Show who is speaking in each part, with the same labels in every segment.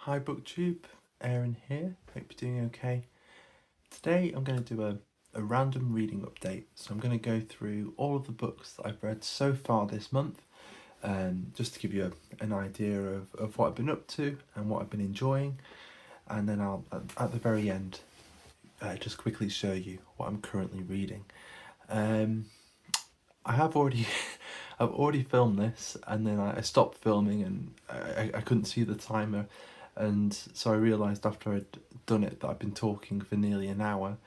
Speaker 1: Hi booktube, Aaron here, hope you're doing okay. Today I'm going to do a random reading update, so I'm going to go through all of the books that I've read so far this month, just to give you an idea of what I've been up to and what I've been enjoying, and then I'll, at the very end, just quickly show you what I'm currently reading. I have already I've already filmed this, and then I stopped filming and I couldn't see the timer, and so I realised after I'd done it that I'd been talking for nearly an hour,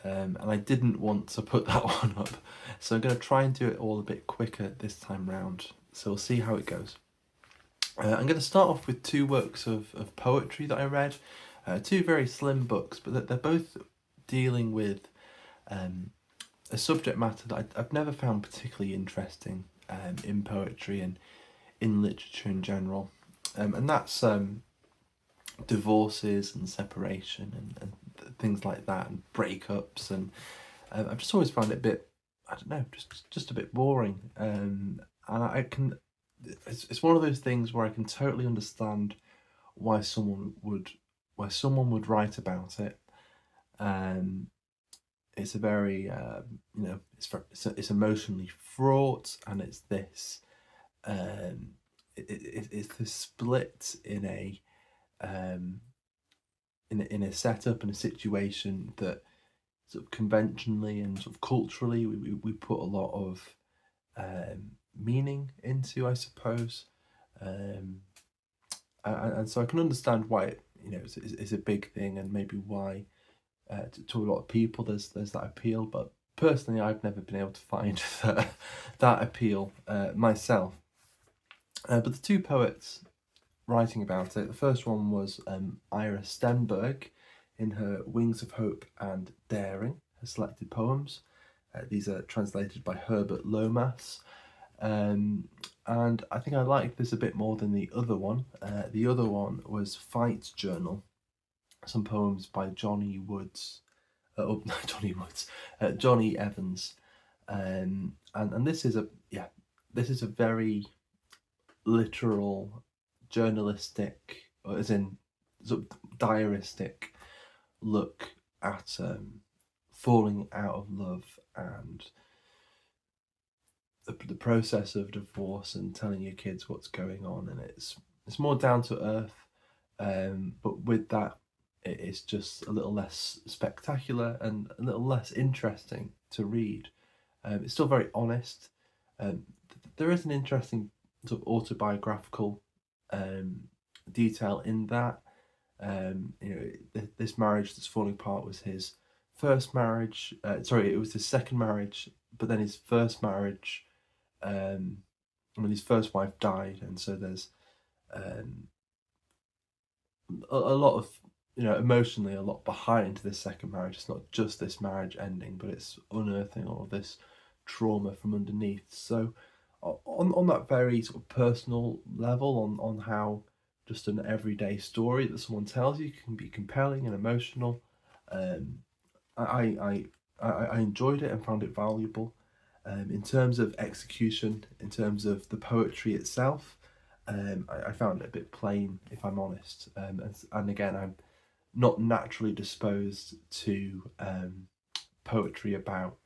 Speaker 1: and I didn't want to put that one up, so I'm going to try and do it all a bit quicker this time round, so we'll see how it goes. I'm going to start off with two works of poetry that I read, two very slim books, but they're both dealing with a subject matter that I've never found particularly interesting in poetry and in literature in general, and that's divorces and separation and things like that, and breakups, and I've just always found it a bit, I don't know, just a bit boring, and it's one of those things where I can totally understand why someone would write about it. It's a very it's emotionally fraught, and it's this it's this split in a in a setup and a situation that sort of conventionally and sort of culturally we put a lot of meaning into, I suppose, and so I can understand why it's a big thing, and maybe why to a lot of people there's that appeal, but personally I've never been able to find that appeal myself. But the two poets writing about it, the first one was Eira Stenberg in her Wings of Hope and Daring, her selected poems. These are translated by Herbert Lomas, and I think I liked this a bit more than the other one. The other one was Fight Journal, some poems by Johnny Evans, and this is a very literal, journalistic, or as in sort of diaristic look at falling out of love and the process of divorce and telling your kids what's going on, and it's more down to earth, but with that it's just a little less spectacular and a little less interesting to read. It's still very honest. There is an interesting sort of autobiographical detail in that. This marriage that's falling apart was his first marriage. It was his second marriage, but then his first marriage, when his first wife died, and so there's a lot of, emotionally a lot behind this second marriage. It's not just this marriage ending, but it's unearthing all of this trauma from underneath. So on that very sort of personal level, on how just an everyday story that someone tells you can be compelling and emotional, I enjoyed it and found it valuable. In terms of execution, in terms of the poetry itself, I found it a bit plain, if I'm honest, and again, I'm not naturally disposed to poetry about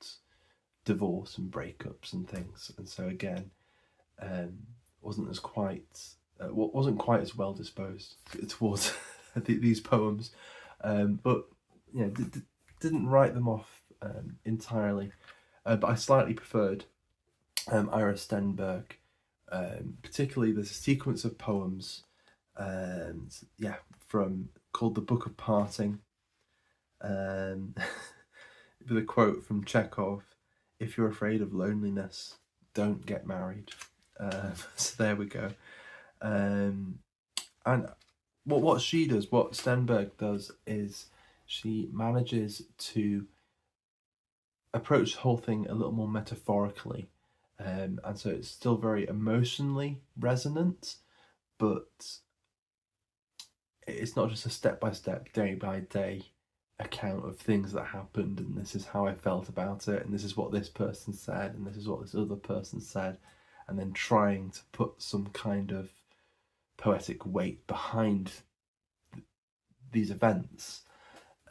Speaker 1: divorce and breakups and things, and so again, wasn't quite as well disposed towards these poems, but didn't write them off entirely, but I slightly preferred Ira Stenberg. Particularly, there's a sequence of poems, called The Book of Parting, with a quote from Chekhov: "If you're afraid of loneliness, don't get married." So there we go. And what Stenberg does, is she manages to approach the whole thing a little more metaphorically, and so it's still very emotionally resonant, but it's not just a step-by-step, day-by-day account of things that happened, and this is how I felt about it, and this is what this person said, and this is what this other person said, and then trying to put some kind of poetic weight behind these events.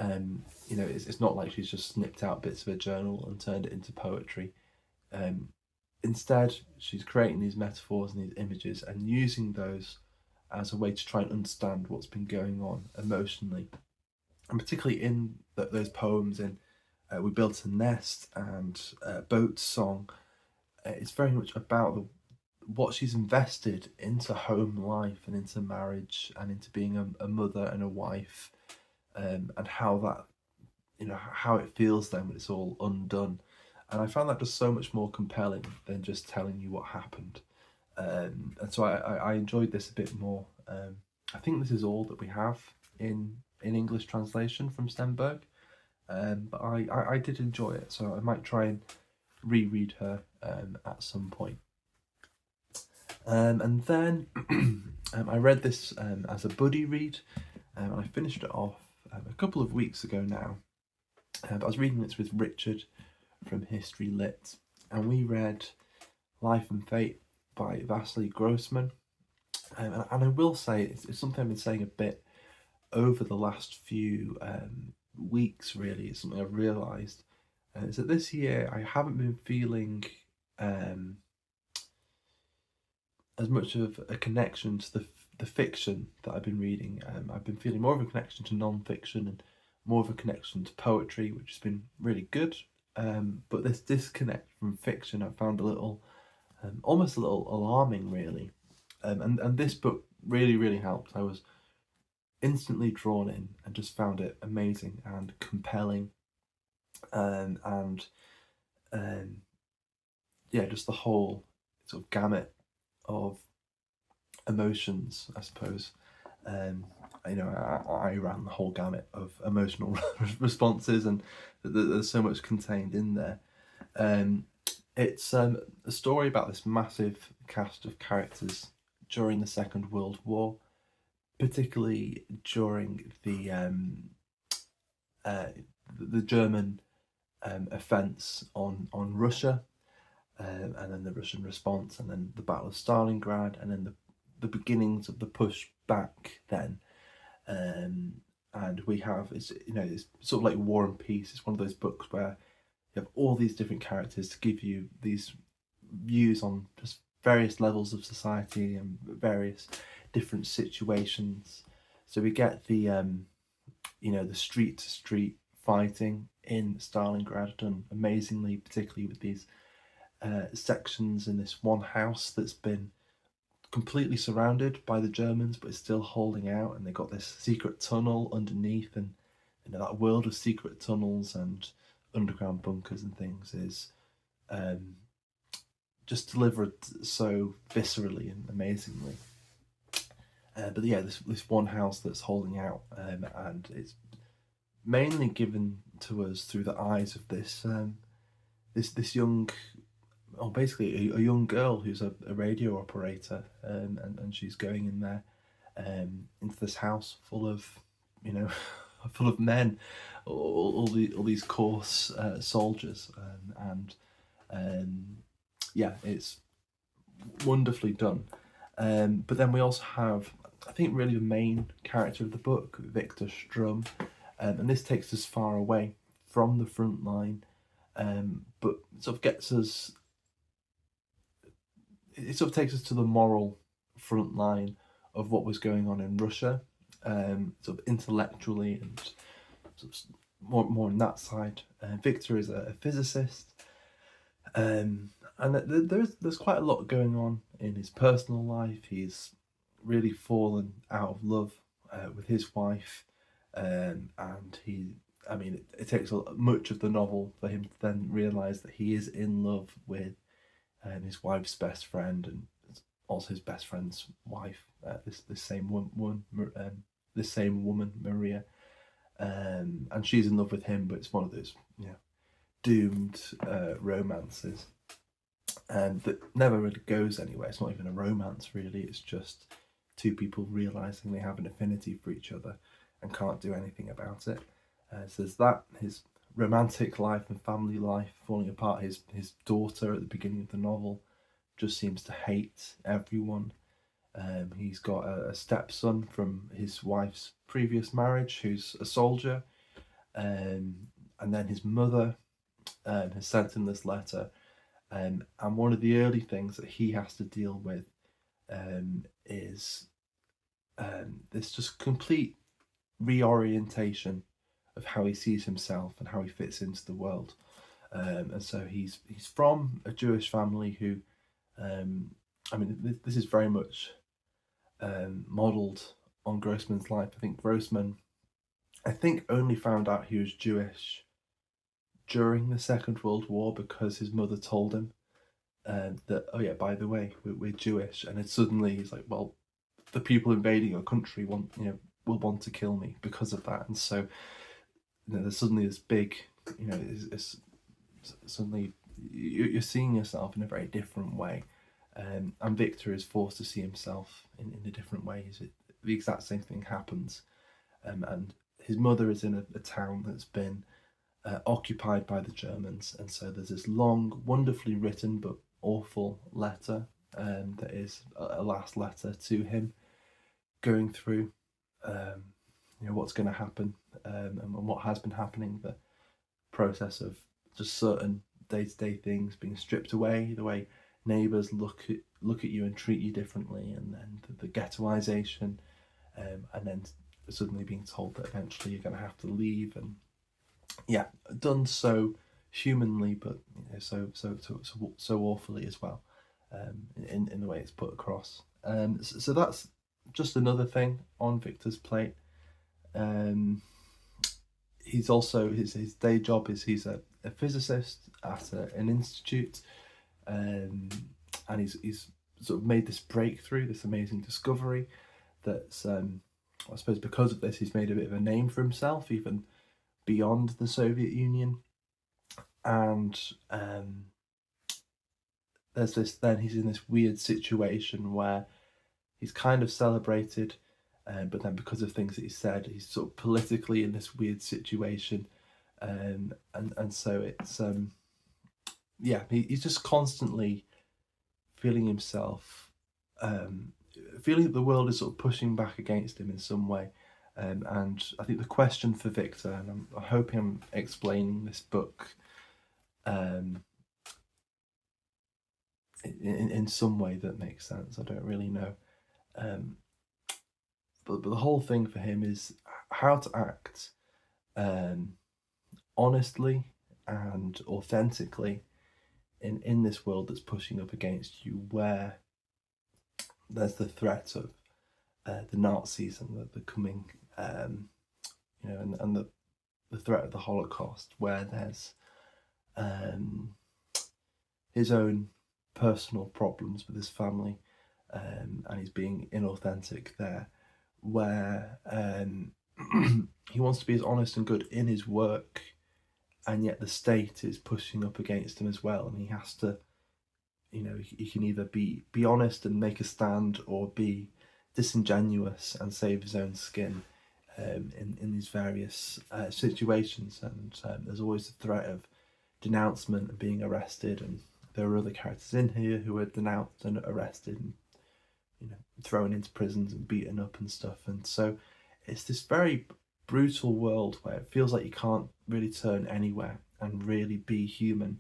Speaker 1: You know, it's not like she's just snipped out bits of a journal and turned it into poetry. Instead, she's creating these metaphors and these images and using those as a way to try and understand what's been going on emotionally. And particularly in those poems in We Built a Nest and Boat Song, it's very much about what she's invested into home life and into marriage and into being a mother and a wife, and how that, you know, how it feels then when it's all undone. And I found that just so much more compelling than just telling you what happened. And so I enjoyed this a bit more. I think this is all that we have in English translation from Stenberg. But I did enjoy it, so I might try and reread her at some point. And then I read this as a buddy read, and I finished it off a couple of weeks ago now. But I was reading this with Richard from History Lit, and we read Life and Fate by Vasily Grossman. And I will say, it's something I've been saying a bit over the last few weeks, really. It's something I've realised. Is that this year I haven't been feeling as much of a connection to the fiction that I've been reading. I've been feeling more of a connection to non-fiction and more of a connection to poetry, which has been really good. But this disconnect from fiction I found a little, almost a little alarming, really. And this book really helped. I was instantly drawn in and just found it amazing and compelling, and yeah, just the whole sort of gamut of emotions, I suppose. You know, I ran the whole gamut of emotional responses, and there's so much contained in there. It's a story about this massive cast of characters during the Second World War, particularly during the German offence on Russia, and then the Russian response, and then the Battle of Stalingrad, and then the beginnings of the push back then. And we have, it's sort of like War and Peace. It's one of those books where you have all these different characters to give you these views on just various levels of society and various different situations. So we get the the street to street fighting in Stalingrad done amazingly, particularly with these sections in this one house that's been completely surrounded by the Germans, but it's still holding out, and they've got this secret tunnel underneath, and that world of secret tunnels and underground bunkers and things is just delivered so viscerally and amazingly. But yeah, this one house that's holding out, and it's mainly given to us through the eyes of this this young, basically a young girl who's a radio operator, and she's going in there into this house full of full of men, all these coarse soldiers, and yeah, it's wonderfully done. But then we also have, I think, really the main character of the book, Victor Strum, and this takes us far away from the front line, but sort of gets us. It sort of takes us to the moral front line of what was going on in Russia, sort of intellectually and sort of more on that side. Victor is a physicist, and there's quite a lot going on in his personal life. He's really fallen out of love with his wife, and it takes much of the novel for him to then realise that he is in love with his wife's best friend, and also his best friend's wife, this same woman, Maria, and she's in love with him, but it's one of those doomed romances, and that never really goes anywhere. It's not even a romance, really. It's just two people realising they have an affinity for each other and can't do anything about it. So there's that, his romantic life and family life falling apart. His daughter at the beginning of the novel just seems to hate everyone. He's got a stepson from his wife's previous marriage, who's a soldier, and then his mother has sent him this letter, and one of the early things that he has to deal with is this just complete reorientation of how he sees himself and how he fits into the world. And so he's from a Jewish family who, this is very much modelled on Grossman's life. I think Grossman, only found out he was Jewish during the Second World War because his mother told him that, oh yeah, by the way, we're Jewish, and then suddenly he's like, well, the people invading your country will want to kill me because of that, and so there's suddenly this big, it's suddenly you're seeing yourself in a very different way, and Victor is forced to see himself in a different way. The exact same thing happens, and his mother is in a town that's been occupied by the Germans, and so there's this long, wonderfully written but awful letter that is a last letter to him, going through what's going to happen, and what has been happening, the process of just certain day-to-day things being stripped away, the way neighbours look at you and treat you differently, and then the ghettoisation, and then suddenly being told that eventually you're going to have to leave, and yeah, done so humanly, but so awfully as well, in the way it's put across. So that's just another thing on Victor's plate. He's also his day job is he's a physicist at an institute, and he's sort of made this breakthrough, this amazing discovery that's I suppose because of this he's made a bit of a name for himself even beyond the Soviet Union, and there's this, then he's in this weird situation where he's kind of celebrated, but then because of things that he said, he's sort of politically in this weird situation, and so it's he's just constantly feeling himself, feeling that the world is sort of pushing back against him in some way. And I think the question for Victor, and I hope I'm explaining this book in some way that makes sense, I don't really know, but the whole thing for him is how to act honestly and authentically in this world that's pushing up against you, where there's the threat of the Nazis and the coming, and the threat of the Holocaust, where there's his own personal problems with his family, and he's being inauthentic there, where he wants to be as honest and good in his work, and yet the state is pushing up against him as well, and he has to, he can either be honest and make a stand, or be disingenuous and save his own skin in these various situations, and there's always the threat of denouncement and being arrested, and there are other characters in here who are denounced and arrested and thrown into prisons and beaten up and stuff, and so it's this very brutal world where it feels like you can't really turn anywhere and really be human,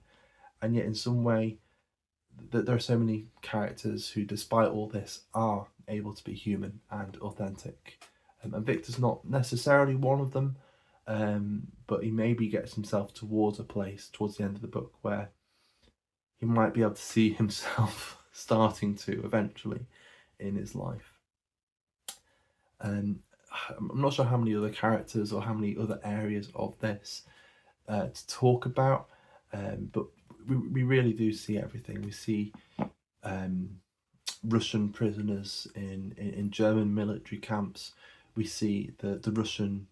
Speaker 1: and yet in some way that there are so many characters who, despite all this, are able to be human and authentic, and Victor's not necessarily one of them, but he maybe gets himself towards a place towards the end of the book where he might be able to see himself starting to eventually in his life. I'm not sure how many other characters or how many other areas of this to talk about, but we really do see everything. We see Russian prisoners in German military camps. We see the Russian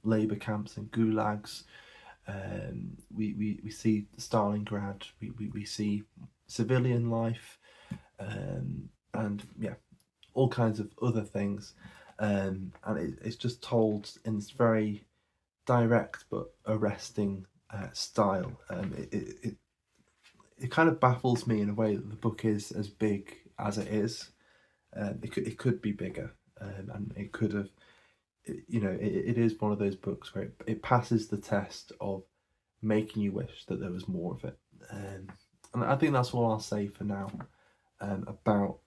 Speaker 1: labour camps and gulags. We see Stalingrad. We see civilian life, and all kinds of other things. And it's just told in this very direct but arresting style. It kind of baffles me in a way that the book is as big as it is. It could be bigger, and it could have. it is one of those books where it passes the test of making you wish that there was more of it. And I think that's all I'll say for now about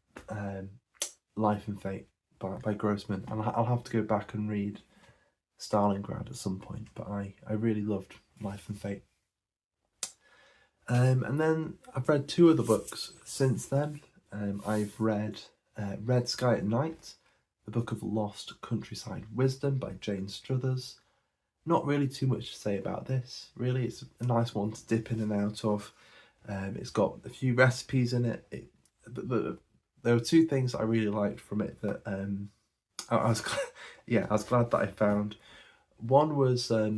Speaker 1: Life and Fate by Grossman. And I'll have to go back and read Stalingrad at some point, but I really loved Life and Fate. And then I've read 2 other books since then. I've read Red Sky at Night, the Book of Lost Countryside Wisdom by Jane Struthers. Not really too much to say about this, really. It's a nice one to dip in and out of. It's got a few recipes in it. But there were 2 things that I really liked from it that I was glad that I found. One was a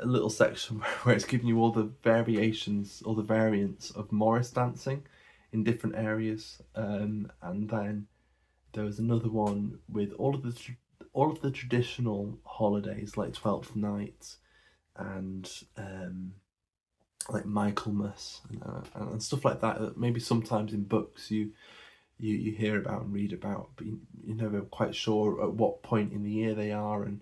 Speaker 1: little section where it's giving you all the variations, all the variants of Morris dancing in different areas, and then there was another one with all of the traditional holidays like Twelfth Night and like Michaelmas and stuff like that maybe sometimes in books you hear about and read about, but you're never quite sure at what point in the year they are and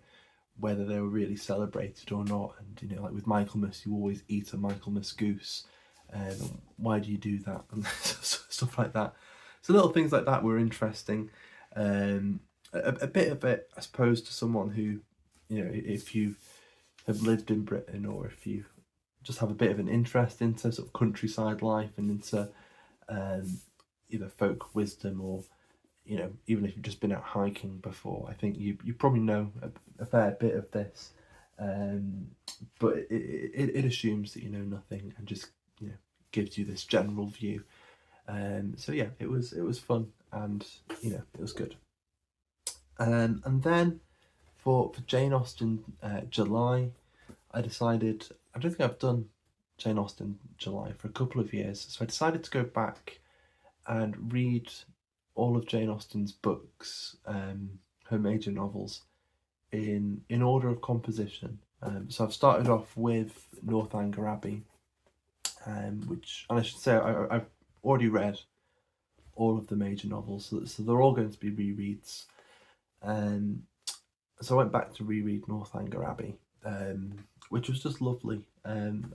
Speaker 1: whether they were really celebrated or not. And like with Michaelmas, you always eat a Michaelmas goose, and why do you do that, and stuff like that. So little things like that were interesting. A bit of it, I suppose, to someone who, if you have lived in Britain, or if you just have a bit of an interest into sort of countryside life and into either folk wisdom, or even if you've just been out hiking before, I think you probably know a fair bit of this, but it assumes that you know nothing and just gives you this general view. So yeah, it was fun, and it was good. And then for Jane Austen July, I decided, I don't think I've done Jane Austen July for a couple of years, so I decided to go back and read all of Jane Austen's books, her major novels, in order of composition. So I've started off with Northanger Abbey, and I should say I've already read all of the major novels, so they're all going to be rereads. So I went back to reread Northanger Abbey, which was just lovely, and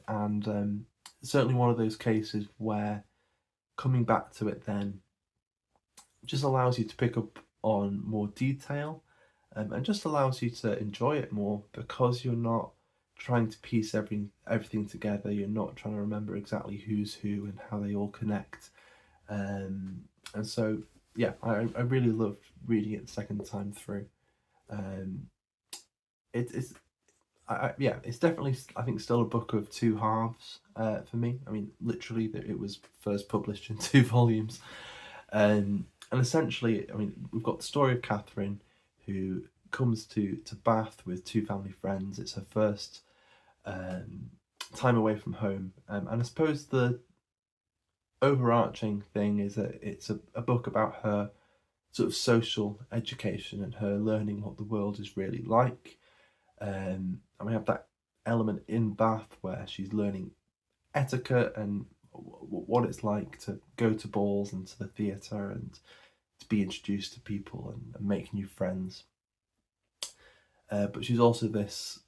Speaker 1: certainly one of those cases where coming back to it then just allows you to pick up on more detail, and just allows you to enjoy it more, because you're not trying to piece everything together. You're not trying to remember exactly who's who and how they all connect. And so, yeah, I really loved reading it the second time through. It's definitely, I think, still a book of 2 halves for me. I mean, literally, it was first published in 2 volumes. And essentially, I mean, we've got the story of Catherine, who comes to Bath with 2 family friends. It's her first time away from home. And I suppose the overarching thing is that it's a book about her sort of social education and her learning what the world is really like. And we have that element in Bath where she's learning etiquette and what it's like to go to balls and to the theatre and to be introduced to people and make new friends. But she's also this,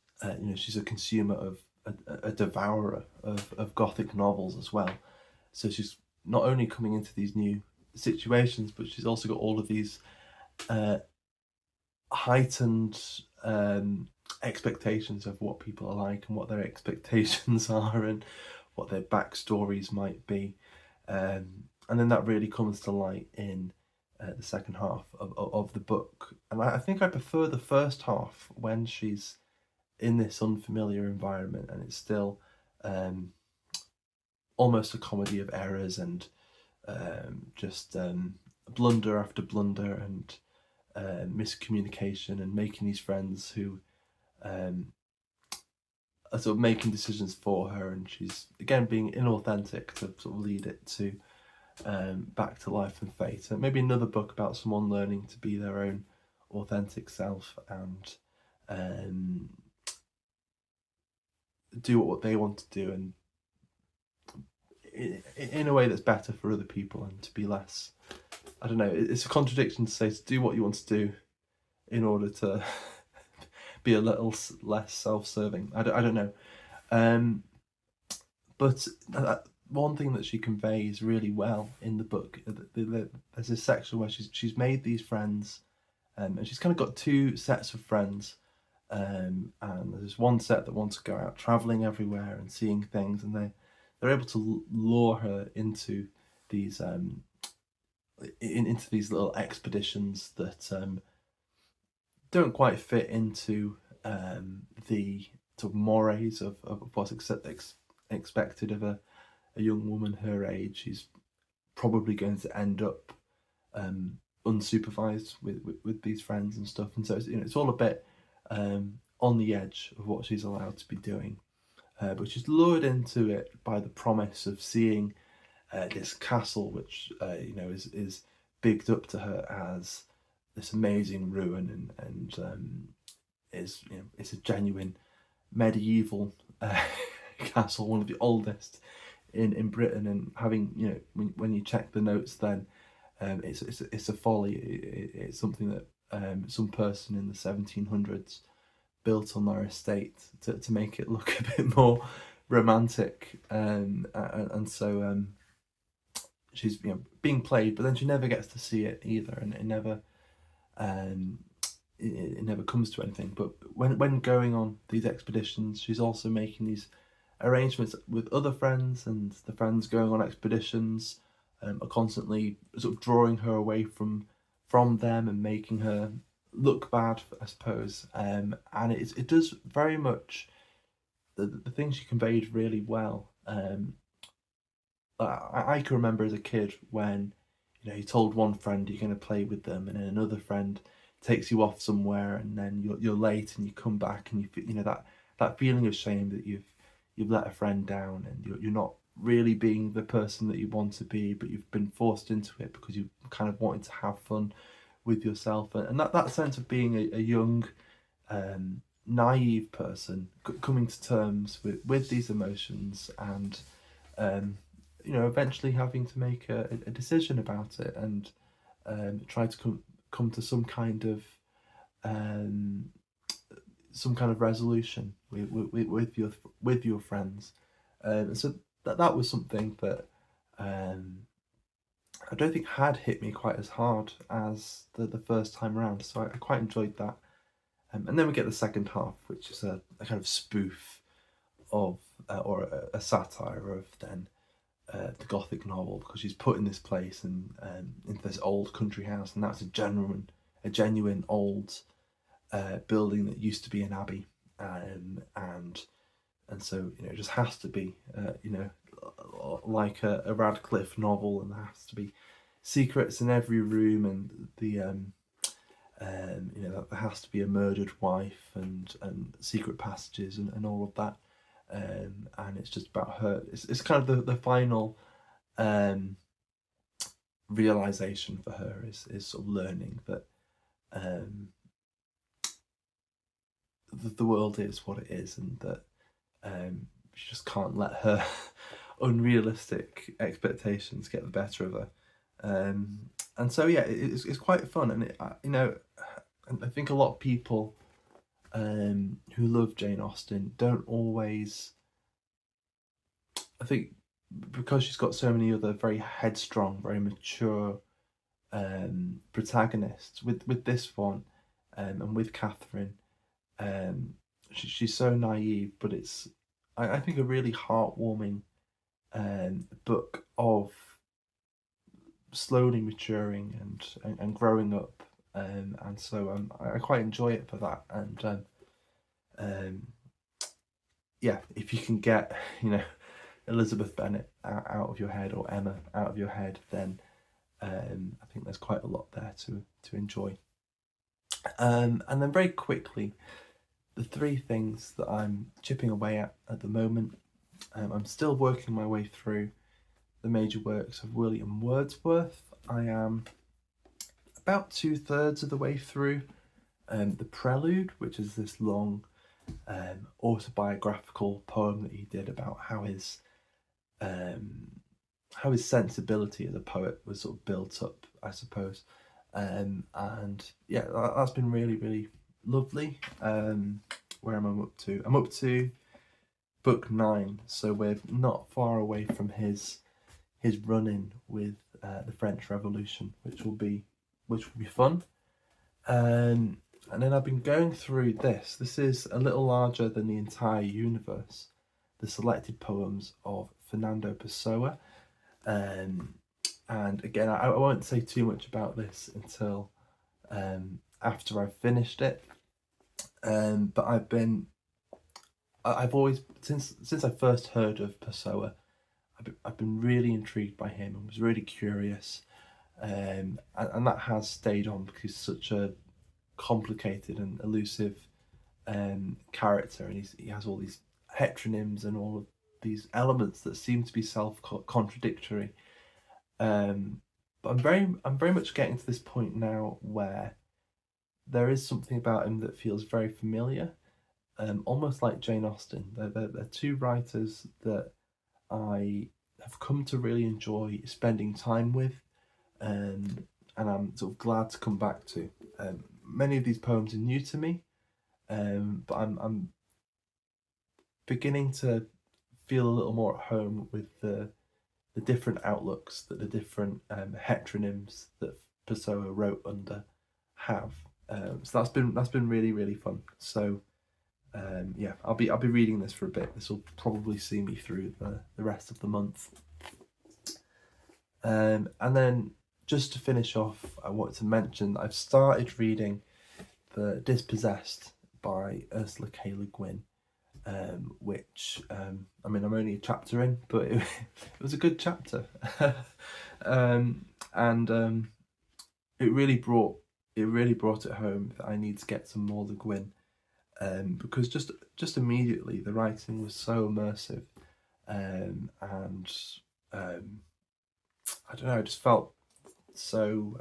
Speaker 1: she's a consumer of a devourer of Gothic novels as well. So she's not only coming into these new situations, but she's also got all of these heightened expectations of what people are like and what their expectations are and what their backstories might be. And then that really comes to light in the second half of the book. And I think I prefer the first half, when she's in this unfamiliar environment and it's still almost a comedy of errors and just blunder after blunder and miscommunication and making these friends who are sort of making decisions for her, and she's again being inauthentic to sort of lead it to back to Life and Fate. And maybe another book about someone learning to be their own authentic self and do what they want to do, and in a way that's better for other people, and to be less, I don't know, it's a contradiction to say to do what you want to do in order to be a little less self-serving. I don't know. But one thing that she conveys really well in the book, there's this section where she's made these friends, and she's kind of got two sets of friends, and there's one set that wants to go out traveling everywhere and seeing things, and they're able to lure her into these into these little expeditions that don't quite fit into the sort of mores of what's expected of a young woman her age. She's probably going to end up unsupervised with these friends and stuff, and so it's all a bit on the edge of what she's allowed to be doing, but she's lured into it by the promise of seeing this castle, which is bigged up to her as this amazing ruin, and is it's a genuine medieval castle, one of the oldest in Britain, and having when you check the notes, then it's a folly. It's something that some person in the 1700s built on their estate to make it look a bit more romantic, and so she's being played, but then she never gets to see it either, and it never it never comes to anything. But when going on these expeditions, she's also making these arrangements with other friends, and the friends going on expeditions are constantly sort of drawing her away from them and making her look bad, I suppose. And it does very much the things she conveyed really well. I can remember as a kid when you told one friend you're going to play with them, and then another friend takes you off somewhere, and then you're late, and you come back, and that feeling of shame that you've let a friend down, and you're not really being the person that you want to be, but you've been forced into it because you kind of wanted to have fun with yourself, and that sense of being a young naive person coming to terms with these emotions, and eventually having to make a decision about it, and try to come to some kind of resolution with your friends. So that was something that I don't think had hit me quite as hard as the first time around. So I quite enjoyed that. And then we get the second half, which is a kind of spoof of or a satire of then the Gothic novel, because she's put in this place and into this old country house, and that's a genuine old building that used to be an abbey, and so it just has to be like a Radcliffe novel, and there has to be secrets in every room, and there has to be a murdered wife and secret passages and all of that. And it's just about her. It's kind of the final realization for her is sort of learning that the world is what it is, and that she just can't let her unrealistic expectations get the better of her. And so it's quite fun, and I think a lot of people who love Jane Austen don't always, I think, because she's got so many other very headstrong, very mature protagonists. With this one, and with Catherine, she's so naive, but it's I think a really heartwarming book of slowly maturing and growing up, and so I quite enjoy it for that. And if you can get Elizabeth Bennet out of your head, or Emma out of your head, then I think there's quite a lot there to enjoy. And then very quickly, the three things that I'm chipping away at the moment. I'm still working my way through the major works of William Wordsworth. I am about 2/3 of the way through the Prelude, which is this long autobiographical poem that he did about how his sensibility as a poet was sort of built up, I suppose. And yeah, that's been really, really lovely. Where am I up to? I'm up to book 9, so we're not far away from his run-in with the French Revolution, which will be fun. And then I've been going through this. This is a little larger than the entire universe. The selected poems of Fernando Pessoa. And again, I won't say too much about this until after I've finished it. But I've always, since I first heard of Pessoa, I've been really intrigued by him and was really curious. And that has stayed on because he's such a complicated and elusive character, and he has all these heteronyms and all of these elements that seem to be self-contradictory. But I'm very much getting to this point now where there is something about him that feels very familiar, almost like Jane Austen. They're two writers that I have come to really enjoy spending time with, and I'm sort of glad to come back to. Many of these poems are new to me, but I'm beginning to feel a little more at home with the different outlooks that the different heteronyms that Pessoa wrote under have. So that's been really, really fun. So yeah, I'll be reading this for a bit. This will probably see me through the rest of the month. And then just to finish off, I wanted to mention that I've started reading the Dispossessed by Ursula Guin, which I mean, I'm only a chapter in, but it was a good chapter. And it really brought it home that I need to get some more of the Guin, because just immediately the writing was so immersive, and I don't know, I just felt so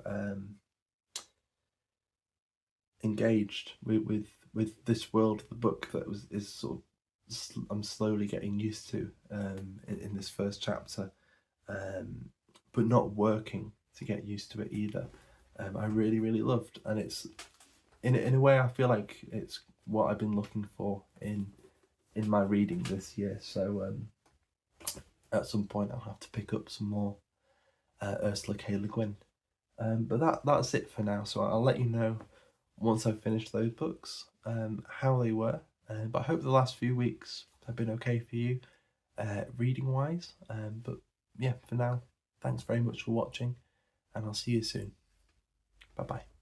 Speaker 1: engaged with this world of the book that is sort of I'm slowly getting used to in this first chapter, but not working to get used to it either. I really, really loved, and it's in a way I feel like it's what I've been looking for in my reading this year. So at some point I'll have to pick up some more Ursula Le Guin. But that's it for now. So I'll let you know once I've finished those books how they were. But I hope the last few weeks have been okay for you, reading wise. But yeah, for now, thanks very much for watching, and I'll see you soon. Bye bye.